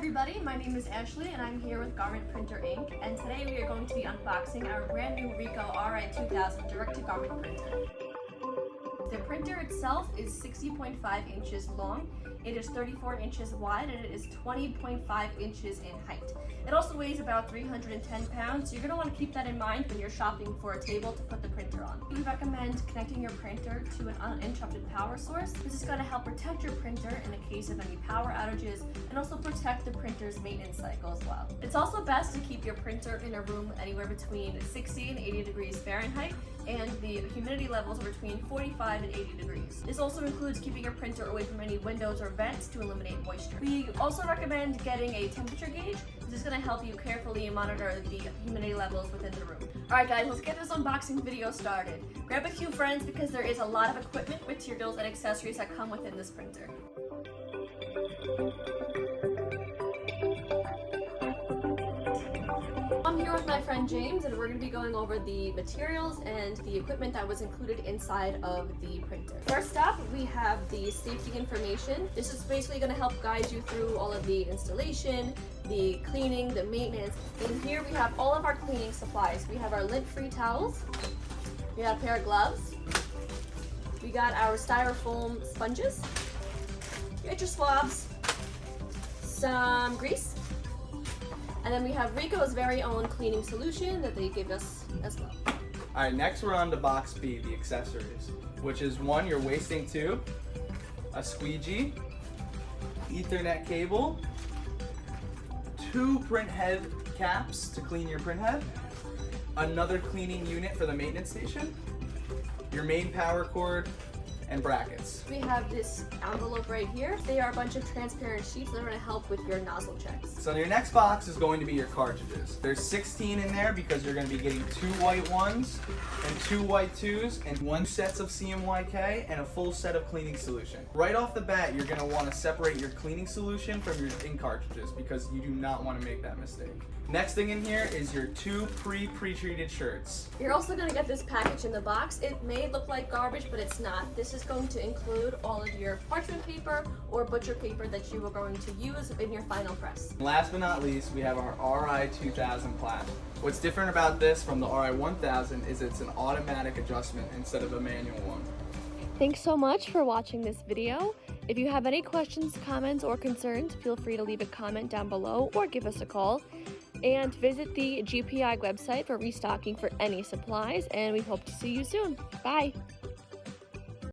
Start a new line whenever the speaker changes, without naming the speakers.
everybody, my name is Ashley and I'm here with Garment Printer Inc. And today we are going to be unboxing our brand new Ricoh RI2000 direct-to-garment printer. The printer itself is 60.5 inches long, it is 34 inches wide, and it is 20.5 inches in height. It also weighs about 310 pounds, so you're going to want to keep that in mind when you're shopping for a table to put the printer on. We recommend connecting your printer to an uninterrupted power source. This is going to help protect your printer in the case of any power outages and also protect the printer's maintenance cycle as well. It's also best to keep your printer in a room anywhere between 60 and 80 degrees Fahrenheit, and the humidity levels are between 45 and 80 degrees. This also includes keeping your printer away from any windows or vents to eliminate moisture. We also recommend getting a temperature gauge. This is going to help you carefully monitor the humidity levels within the room. Alright guys, let's get this unboxing video started. Grab a few friends because there is a lot of equipment, materials, and accessories that come within this printer. I'm here with my friend James, and we're going to be going over the materials and the equipment that was included inside of the printer. First up, we have the safety information. This is basically going to help guide you through all of the installation, the cleaning, the maintenance. And here we have all of our cleaning supplies. We have our lint-free towels, we have a pair of gloves, we got our styrofoam sponges, your swabs, some grease, and then we have Ricoh's very own cleaning solution that they give us as well.
Alright, next we're on to box B, the accessories, which is one, your wasting tube, a squeegee, Ethernet cable, 2 print head caps to clean your print head, another cleaning unit for the maintenance station, your main power cord, and brackets.
We have this envelope right here. They are a bunch of transparent sheets that are going to help with your nozzle checks.
So your next box is going to be your cartridges. There's 16 in there because you're going to be getting 2 white ones and 2 white 2s and 1 sets of CMYK and a full set of cleaning solution. Right off the bat, you're going to want to separate your cleaning solution from your ink cartridges because you do not want to make that mistake. Next thing in here is your 2 pre-treated shirts.
You're also going to get this package in the box. It may look like garbage, but it's not. This is going to include all of your parchment paper or butcher paper that you are going to use in your final press.
Last but not least, we have our RI2000 plaque. What's different about this from the RI1000 is it's an automatic adjustment instead of a manual one.
Thanks so much for watching this video. If you have any questions, comments, or concerns, feel free to leave a comment down below or give us a call. And visit the GPI website for restocking for any supplies, and we hope to see you soon. Bye!